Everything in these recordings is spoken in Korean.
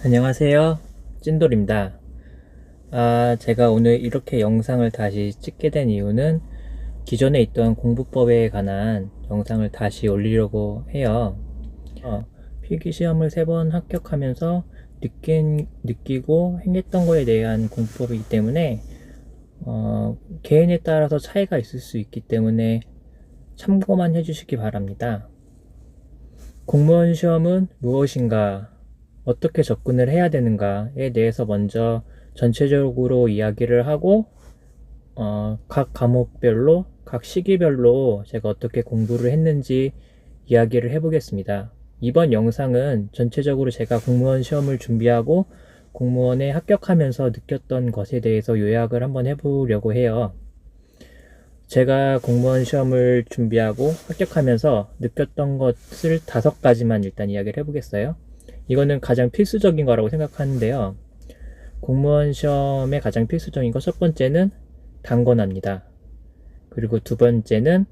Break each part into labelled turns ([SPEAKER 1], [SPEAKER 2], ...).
[SPEAKER 1] 안녕하세요. 찐돌입니다. 제가 오늘 이렇게 영상을 다시 찍게 된 이유는 기존에 있던 공부법에 관한 영상을 다시 올리려고 해요. 필기시험을 3번 합격하면서 느끼고 행했던 거에 대한 공부법이기 때문에 개인에 따라서 차이가 있을 수 있기 때문에 참고만 해주시기 바랍니다. 공무원 시험은 무엇인가, 어떻게 접근을 해야 되는가에 대해서 먼저 전체적으로 이야기를 하고 각 과목별로 각 시기별로 제가 어떻게 공부를 했는지 이야기를 해보겠습니다. 이번 영상은 전체적으로 제가 공무원 시험을 준비하고 공무원에 합격하면서 느꼈던 것에 대해서 요약을 한번 해보려고 해요. 제가 공무원 시험을 준비하고 합격하면서 느꼈던 것을 5가지만 일단 이야기를 해보겠어요. 이거는 가장 필수적인 거라고 생각하는데요. 공무원 시험의 가장 필수적인 거 첫 번째는 단권화입니다. 그리고 두 번째는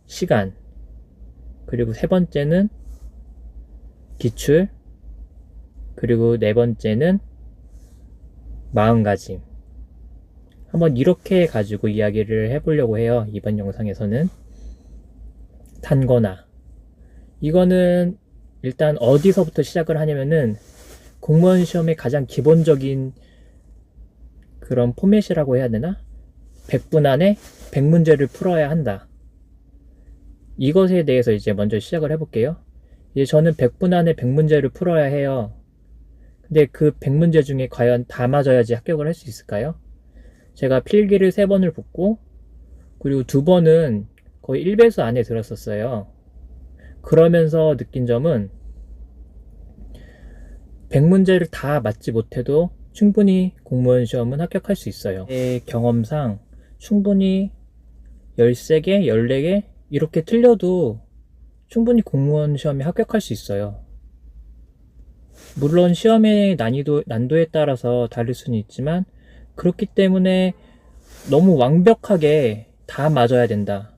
[SPEAKER 1] 시간, 그리고 세 번째는 기출, 그리고 네 번째는 마음가짐. 한번 이렇게 가지고 이야기를 해보려고 해요. 이번 영상에서는 단권화. 이거는 일단 어디서부터 시작을 하냐면은 공무원 시험의 가장 기본적인 그런 포맷이라고 해야 되나? 100분 안에 100문제를 풀어야 한다. 이것에 대해서 이제 먼저 시작을 해볼게요. 이제 저는 100분 안에 100문제를 풀어야 해요. 근데 그 100문제 중에 과연 다 맞아야지 합격을 할 수 있을까요? 제가 필기를 3번을 붙고 그리고 2번은 거의 1배수 안에 들었었어요. 그러면서 느낀 점은 100문제를 다 맞지 못해도 충분히 공무원 시험은 합격할 수 있어요. 제 경험상 충분히 13개, 14개 이렇게 틀려도 충분히 공무원 시험에 합격할 수 있어요. 물론 시험의 난도에 따라서 다를 수는 있지만 그렇기 때문에 너무 완벽하게 다 맞아야 된다.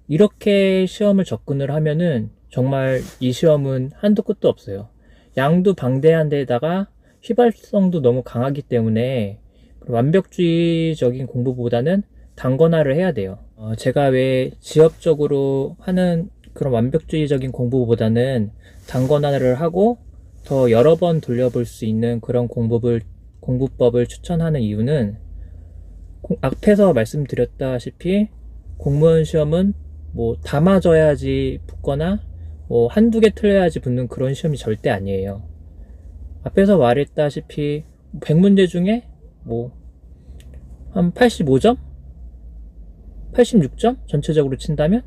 [SPEAKER 1] 이렇게 시험을 접근을 하면은 정말 이 시험은 한도 끝도 없어요. 양도 방대한 데다가 휘발성도 너무 강하기 때문에 완벽주의적인 공부보다는 단권화를 해야 돼요. 제가 왜 지엽적으로 하는 그런 완벽주의적인 공부보다는 단권화를 하고 더 여러 번 돌려볼 수 있는 그런 공부법을 추천하는 이유는 앞에서 말씀드렸다시피 공무원 시험은 뭐 다 맞아야지 붙거나 뭐 한두 개 틀려야지 붙는 그런 시험이 절대 아니에요. 앞에서 말했다시피 100문제 중에 뭐 한 85점? 86점? 전체적으로 친다면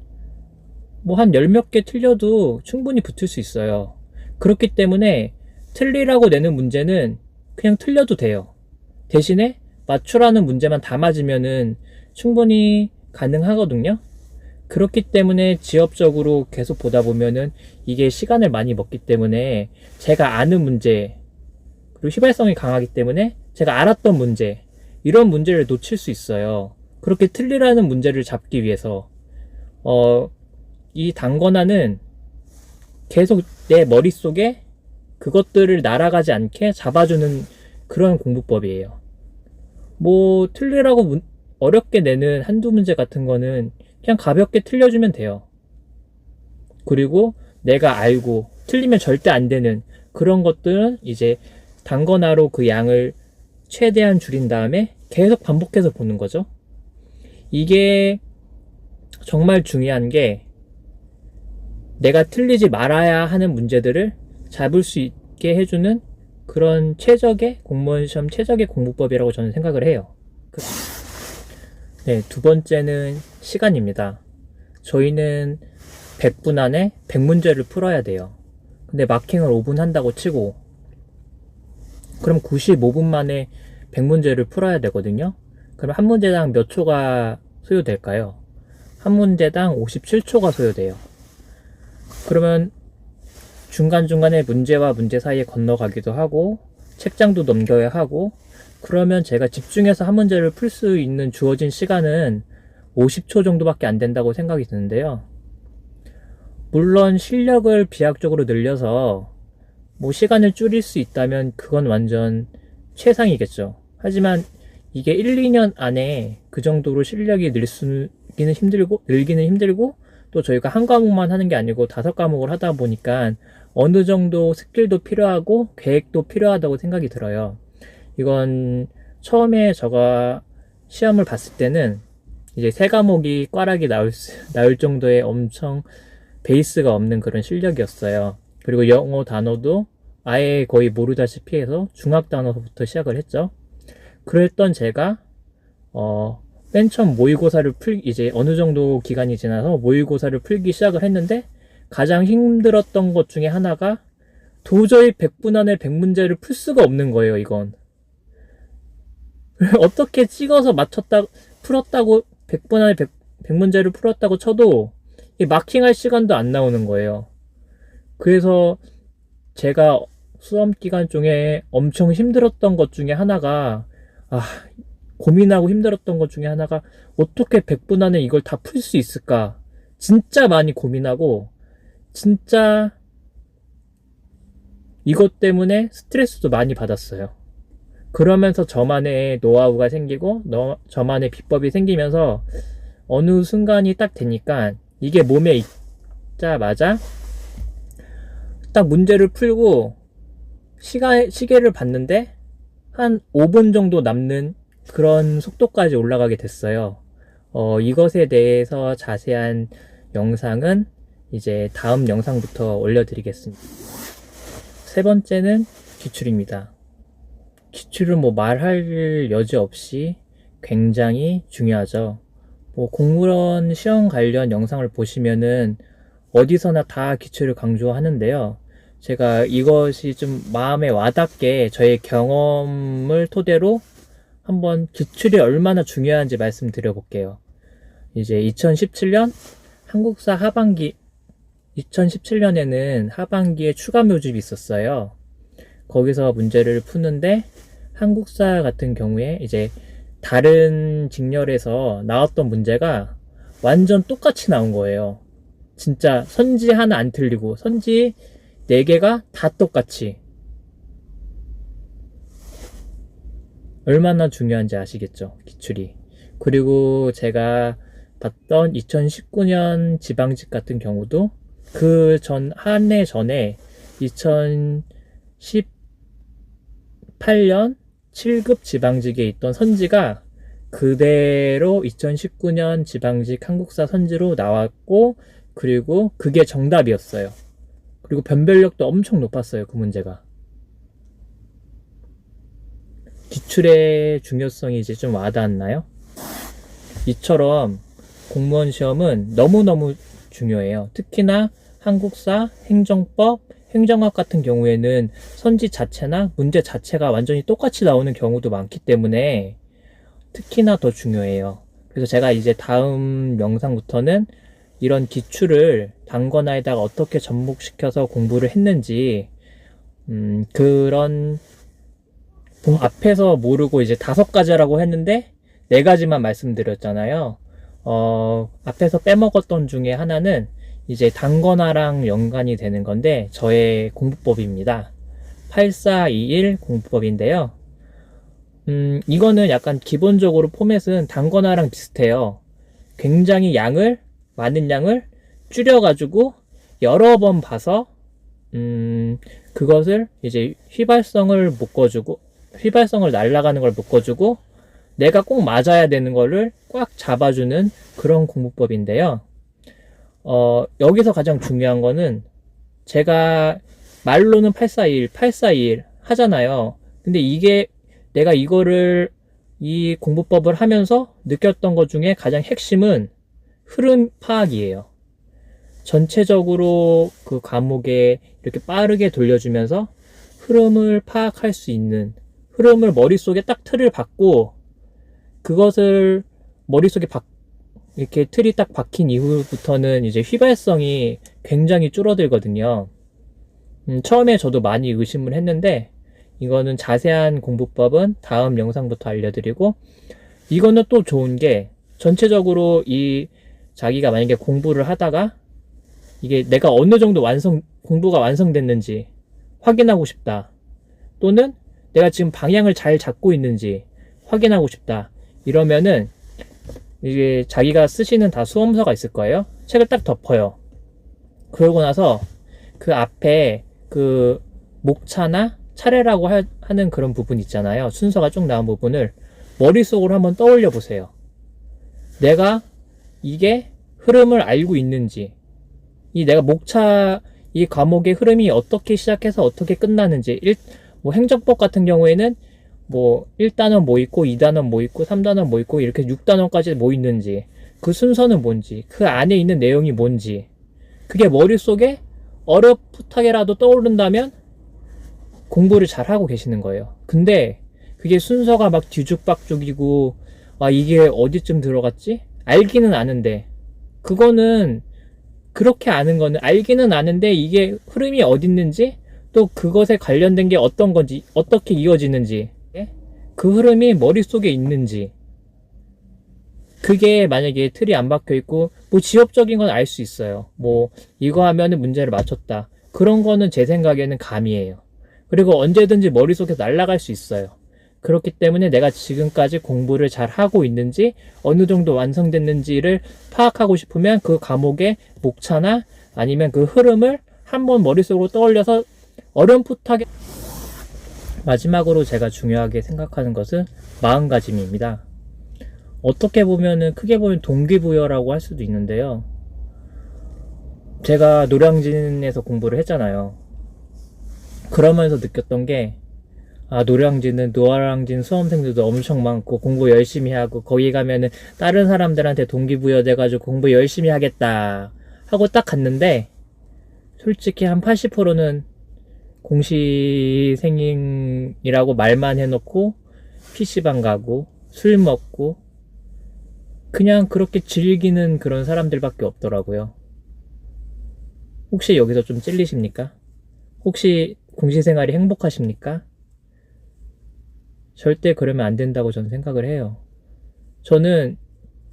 [SPEAKER 1] 뭐 한 열 몇 개 틀려도 충분히 붙을 수 있어요. 그렇기 때문에 틀리라고 내는 문제는 그냥 틀려도 돼요. 대신에 맞추라는 문제만 다 맞으면은 충분히 가능하거든요. 그렇기 때문에 지엽적으로 계속 보다 보면은 이게 시간을 많이 먹기 때문에 제가 아는 문제, 그리고 휘발성이 강하기 때문에 제가 알았던 문제, 이런 문제를 놓칠 수 있어요. 그렇게 틀리라는 문제를 잡기 위해서 이 단권화는 계속 내 머릿속에 그것들을 날아가지 않게 잡아주는 그런 공부법이에요. 뭐 틀리라고 어렵게 내는 한두 문제 같은 거는 그냥 가볍게 틀려주면 돼요. 그리고 내가 알고 틀리면 절대 안 되는 그런 것들은 이제 단권화로 그 양을 최대한 줄인 다음에 계속 반복해서 보는 거죠. 이게 정말 중요한 게 내가 틀리지 말아야 하는 문제들을 잡을 수 있게 해주는 그런 공무원 시험 최적의 공부법이라고 저는 생각을 해요. 네, 두 번째는 시간입니다. 저희는 100분 안에 100문제를 풀어야 돼요. 근데 마킹을 5분 한다고 치고 그럼 95분 만에 100문제를 풀어야 되거든요. 그럼 한 문제당 몇 초가 소요될까요? 한 문제당 57초가 소요돼요. 그러면 중간중간에 문제와 문제 사이에 건너가기도 하고 책장도 넘겨야 하고 그러면 제가 집중해서 한 문제를 풀 수 있는 주어진 시간은 50초 정도밖에 안 된다고 생각이 드는데요. 물론 실력을 비약적으로 늘려서 뭐 시간을 줄일 수 있다면 그건 완전 최상이겠죠. 하지만 이게 1, 2년 안에 그 정도로 실력이 늘기는 힘들고 또 저희가 한 과목만 하는 게 아니고 5과목을 하다 보니까 어느 정도 스킬도 필요하고 계획도 필요하다고 생각이 들어요. 이건 처음에 제가 시험을 봤을 때는 이제 3과목이 꽈락이 나올 정도의 엄청 베이스가 없는 그런 실력이었어요. 그리고 영어 단어도 아예 거의 모르다시피 해서 중학 단어부터 시작을 했죠. 그랬던 제가 맨 처음 모의고사를 이제 어느 정도 기간이 지나서 모의고사를 풀기 시작을 했는데 가장 힘들었던 것 중에 하나가 도저히 100분 안에 100문제를 풀 수가 없는 거예요, 이건. 어떻게 찍어서 풀었다고 100분 안에 100문제를 풀었다고 쳐도 마킹할 시간도 안 나오는 거예요. 그래서 제가 수험 기간 중에 엄청 힘들었던 것 중에 하나가 고민하고 힘들었던 것 중에 하나가 어떻게 100분 안에 이걸 다 풀 수 있을까? 진짜 많이 고민하고 진짜 이것 때문에 스트레스도 많이 받았어요. 그러면서 저만의 노하우가 생기고 저만의 비법이 생기면서 어느 순간이 딱 되니까 이게 몸에 있자마자 딱 문제를 풀고 시계를 봤는데 한 5분 정도 남는 그런 속도까지 올라가게 됐어요. 이것에 대해서 자세한 영상은 이제 다음 영상부터 올려드리겠습니다. 세 번째는 기출입니다. 기출은 뭐 말할 여지 없이 굉장히 중요하죠. 뭐 공무원 시험 관련 영상을 보시면은 어디서나 다 기출을 강조하는데요. 제가 이것이 좀 마음에 와닿게 저의 경험을 토대로 한번 기출이 얼마나 중요한지 말씀드려 볼게요. 이제 2017년 한국사 하반기 2017년에는 하반기에 추가 모집이 있었어요. 거기서 문제를 푸는데 한국사 같은 경우에 이제 다른 직렬에서 나왔던 문제가 완전 똑같이 나온 거예요. 진짜 선지 하나 안 틀리고 선지 4개가 다 똑같이. 얼마나 중요한지 아시겠죠? 기출이. 그리고 제가 봤던 2019년 지방직 같은 경우도 한 해 전에 2018년 7급 지방직에 있던 선지가 그대로 2019년 지방직 한국사 선지로 나왔고, 그리고 그게 정답이었어요. 그리고 변별력도 엄청 높았어요, 그 문제가. 기출의 중요성이 이제 좀 와닿았나요? 이처럼 공무원 시험은 너무너무 중요해요. 특히나 한국사, 행정법, 행정학 같은 경우에는 선지 자체나 문제 자체가 완전히 똑같이 나오는 경우도 많기 때문에 특히나 더 중요해요. 그래서 제가 이제 다음 영상부터는 이런 기출을 단권화에다가 어떻게 접목시켜서 공부를 했는지, 그런 앞에서 모르고 이제 5가지라고 했는데 4가지만 말씀드렸잖아요. 앞에서 빼먹었던 중에 하나는 이제 단권화랑 연관이 되는 건데 저의 공부법입니다. 8421 공부법인데요. 이거는 약간 기본적으로 포맷은 단권화랑 비슷해요. 굉장히 많은 양을 줄여가지고 여러 번 봐서 그것을 이제 휘발성을 날아가는 걸 묶어주고 내가 꼭 맞아야 되는 거를 꽉 잡아주는 그런 공부법인데요. 여기서 가장 중요한 거는 제가 말로는 841 하잖아요. 근데 내가 이 공부법을 하면서 느꼈던 것 중에 가장 핵심은 흐름 파악이에요. 전체적으로 그 과목에 이렇게 빠르게 돌려주면서 흐름을 파악할 수 있는, 흐름을 머릿속에 딱 틀을 박고 그것을 머릿속에 이렇게 틀이 딱 박힌 이후부터는 이제 휘발성이 굉장히 줄어들거든요. 처음에 저도 많이 의심을 했는데 이거는 자세한 공부법은 다음 영상부터 알려드리고, 이거는 또 좋은 게 전체적으로 자기가 만약에 공부를 하다가 이게 내가 어느 정도 공부가 완성됐는지 확인하고 싶다. 또는 내가 지금 방향을 잘 잡고 있는지 확인하고 싶다. 이러면은 이게 자기가 쓰시는 다 수험서가 있을 거예요. 책을 딱 덮어요. 그러고 나서 그 앞에 그 목차나 차례라고 하는 그런 부분 있잖아요. 순서가 쭉 나온 부분을 머릿속으로 한번 떠올려 보세요. 내가 이게 흐름을 알고 있는지, 내가 목차, 이 과목의 흐름이 어떻게 시작해서 어떻게 끝나는지, 뭐 행정법 같은 경우에는 뭐 1단원 뭐 있고 2단원 뭐 있고 3단원 뭐 있고 이렇게 6단원까지 뭐 있는지, 그 순서는 뭔지, 그 안에 있는 내용이 뭔지, 그게 머릿속에 어렴풋하게라도 떠오른다면 공부를 잘 하고 계시는 거예요. 근데 그게 순서가 막 뒤죽박죽이고 이게 어디쯤 들어갔지? 알기는 아는데, 그거는 그렇게 아는 거는 알기는 아는데 이게 흐름이 어디 있는지, 또 그것에 관련된 게 어떤 건지, 어떻게 이어지는지, 그 흐름이 머릿속에 있는지, 그게 만약에 틀이 안 박혀 있고 뭐 지엽적인 건 알 수 있어요. 뭐 이거 하면은 문제를 맞췄다, 그런 거는 제 생각에는 감이에요. 그리고 언제든지 머릿속에 날아갈 수 있어요. 그렇기 때문에 내가 지금까지 공부를 잘 하고 있는지, 어느 정도 완성됐는지를 파악하고 싶으면 그 과목의 목차나 아니면 그 흐름을 한번 머릿속으로 떠올려서 어렴풋하게. 마지막으로 제가 중요하게 생각하는 것은 마음가짐입니다. 어떻게 보면은 크게 보면 동기부여라고 할 수도 있는데요. 제가 노량진에서 공부를 했잖아요. 그러면서 느꼈던 게, 노량진은 노량진 수험생들도 엄청 많고 공부 열심히 하고, 거기 가면은 다른 사람들한테 동기부여 돼가지고 공부 열심히 하겠다 하고 딱 갔는데, 솔직히 한 80%는 공시생이라고 말만 해놓고 PC방 가고 술 먹고 그냥 그렇게 즐기는 그런 사람들밖에 없더라고요. 혹시 여기서 좀 찔리십니까? 혹시 공시생활이 행복하십니까? 절대 그러면 안 된다고 저는 생각을 해요. 저는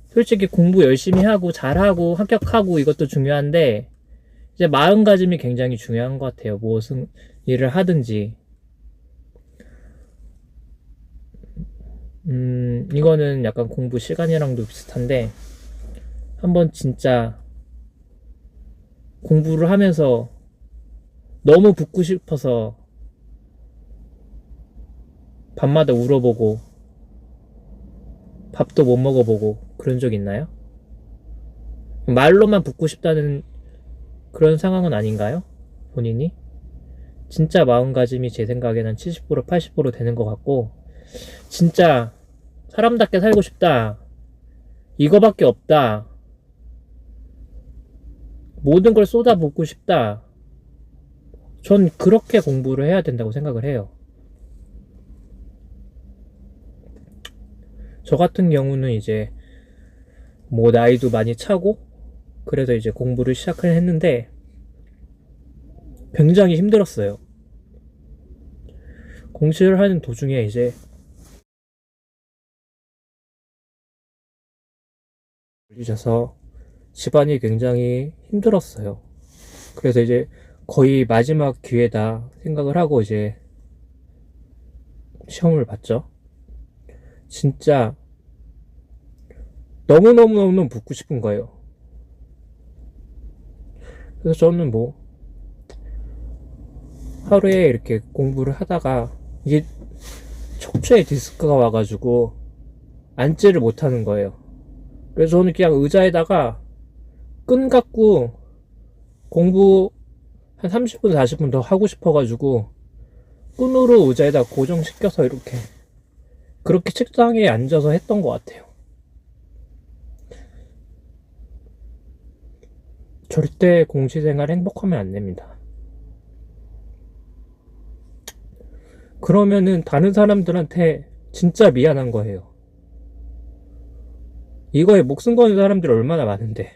[SPEAKER 1] 솔직히 공부 열심히 하고 잘하고 합격하고 이것도 중요한데, 이제 마음가짐이 굉장히 중요한 것 같아요. 무슨 일을 하든지. 이거는 약간 공부 시간이랑도 비슷한데, 한번 진짜 공부를 하면서 너무 붙고 싶어서 밤마다 울어보고 밥도 못 먹어보고 그런 적 있나요? 말로만 붙고 싶다는 그런 상황은 아닌가요? 본인이? 진짜 마음가짐이 제 생각에는 70% 80% 되는 것 같고, 진짜 사람답게 살고 싶다, 이거밖에 없다, 모든 걸 쏟아붓고 싶다, 전 그렇게 공부를 해야 된다고 생각을 해요. 저 같은 경우는 이제 뭐 나이도 많이 차고 그래서 이제 공부를 시작을 했는데 굉장히 힘들었어요. 공시를 하는 도중에 이제 걸리셔서 집안이 굉장히 힘들었어요. 그래서 이제 거의 마지막 기회다 생각을 하고 이제 시험을 봤죠. 진짜 너무너무너무 붙고 싶은 거예요. 그래서 저는 뭐 하루에 이렇게 공부를 하다가 이게 척추에 디스크가 와가지고 앉지를 못하는 거예요. 그래서 저는 그냥 의자에다가 끈 갖고 공부 한 30분 40분 더 하고 싶어가지고 끈으로 의자에다 고정시켜서 이렇게 그렇게 책상에 앉아서 했던 것 같아요. 절대 공시생활 행복하면 안 됩니다. 그러면은 다른 사람들한테 진짜 미안한 거예요. 이거에 목숨 거는 사람들 얼마나 많은데.